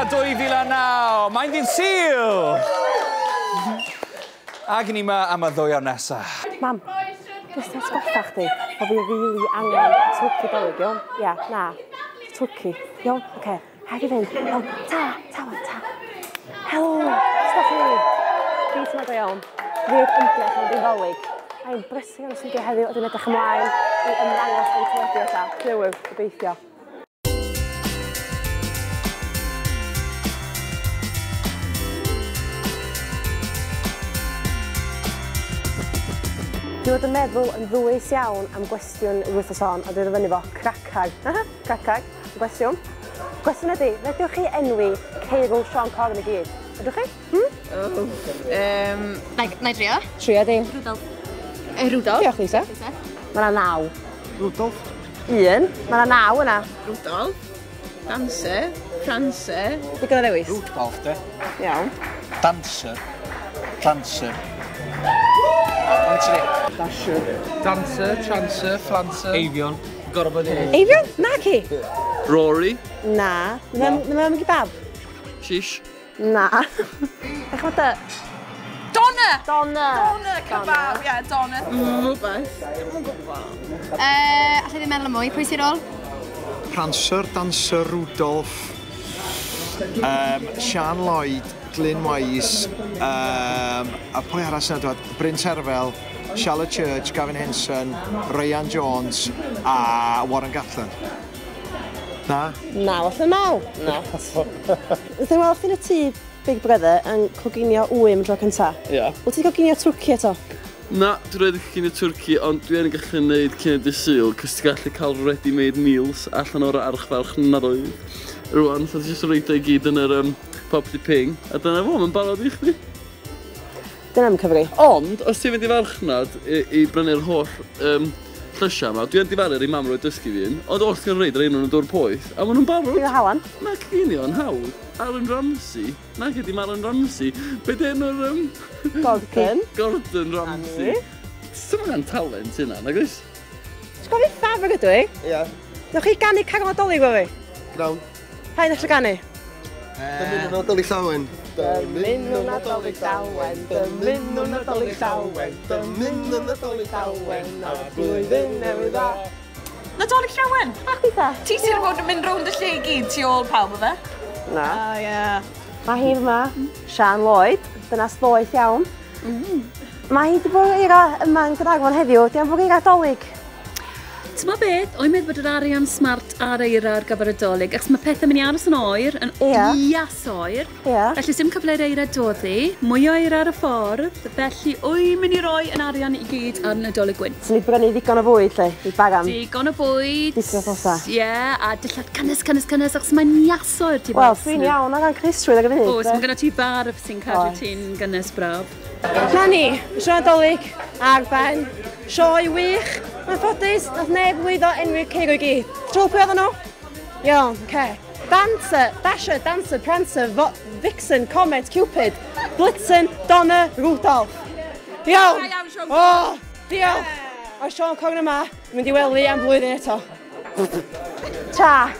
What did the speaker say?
2009. Mae'n dyn Sil! Ac ni yma am y ddwy awr nesaf. Mam, jyst yn sgoffa chdi, o fi rili angen twrci Dolig, iawn? Ia, na, twrci, iawn? Oce, haid i fynd, iawn, ta. Helo, stop chi. Fi ti'n meddwl iawn, rhaid ymdrech am ddyn Dolig. A'n brysig am sy'n heddiw, a dwi'n edrych ymlaen i ymddangos o'i teledu o ta. Clywyr, gobeithio. Dwi wedi meddwl yn ddwys iawn am gwestiwn y wythnos hon, a dwi'n fyny fo cracag. Cracag, gwestiwn. Gwestiwn ydy, fedrwch chi enwi Sioe Corn i gyd? Fedrwch chi? Na i drio. Tria di. Rudolf. Diolch, Lisa. Mae yna 9. Rudolf. 1. Mae yna 9 yna. Rudolf. Franse. Digon o ddewis. Rudolf, de. Iawn. Dancer. Dancer, chancer, flancer. Eifion. Gorfod i. Eifion? Na ci. Rory. Na. Mae'n kebab? Shish. Na. Eich fod y... Donna Kebab, ie, donna. Rhywbeth. Alla ddim meddwl am mwy, pwy sy'n ôl? Prancer, dancer, Rudolf. Sian Lloyd, Glyn Wise. A pwy arall sy'n dod? Bryn Terfel, Charlotte Church, Gavin Henson, Ryan Jones a Warren Gatland. Na? Na, allan naw. Na. Ydych chi'n weld yn y tŷ Big Brother yn coginio wym tro cynta? Ia. Wyt ti'n coginio twrci eto? Na, dwi'n rhaid i chi twrci, ond dwi'n gallu gwneud cyn y Sul, cos ti'n gallu cael ready-made meals allan o'r archfarch nadoedd. Rwan, so ti'n rhaid i gyd yn yr Poppy Ping, a dyna fo, mae'n barod i chdi. Dyna'n cyfri. Ond, os ti'n mynd i farchnad i brynu'r holl llysiau yma, dwi'n difaru i mam roi dysgu fi'n, ond os ti'n rhaid yr un o'n dŵr poeth, a maen nhw'n barod. Dwi'n hawan. Na cynio'n hawdd. Aaron Ramsey. Na gyda Aaron Ramsey. Be dyn nhw'r... Gordon Ramsay. Ti'n ma'n talent hynna, nag oes? Ti'n gofio ffafr ydw i? Ia. Dewch chi ganu Carol Dolig o fi? Grawn. Pa'n eich ganu? Dymunwn o Dolig Llawen. Dymunwn o Dolig Llawen. Dymunwn o Dolig Llawen. Dymunwn o Dolig Llawen. A blwyddyn newydd dda. Nadolig Llawen? Ach, eitha. Ti sy'n bod yn mynd rownd y lle i gyd tu ôl pawb o fe? Na. Ie. Mae hi yma, Sian Lloyd, dynas ddoeth iawn. Mae hi wedi bod eira yma yn Gynarfon heddiw, di am bod eira Dolig. T'mo beth, o'i'n meddwl bod yr arian smart ar eira ar gyfer y Dolig, achos mae pethau mynd i aros yn oer, yn ias oer. Felly sim cyfle'r eira doddi, mwy o eira ar y ffordd, felly o'i'n mynd i roi yn arian i gyd ar y Dolig gwynt. Swn i brynu ddigon o bwyd, lle, i bagam. Digon o bwyd. Disgo fosa. Ie, a dillad cynnes, achos mae'n ias oer, ti bos. Wel, dwi'n iawn, ag Christwydd ag yn hyn. Oes, mae gyda ti bar sy'n cadw ti'n gynnes braf. Na ni, Sioe Dolig, ar ben, Sioe wych. Mae'n ffodus, nath neb lwyddo enwi'r ceirio i gyd. Trol pwy oedd nhw? Iawn, oce. Dancer, Dasher, Dancer, Prancer, Vixen, Comet, Cupid, Blitzen, Donna, Rudolf. Iawn! O, diolch! O'r Sioe Corn yma, mynd i wely am blwyddyn eto. Ta!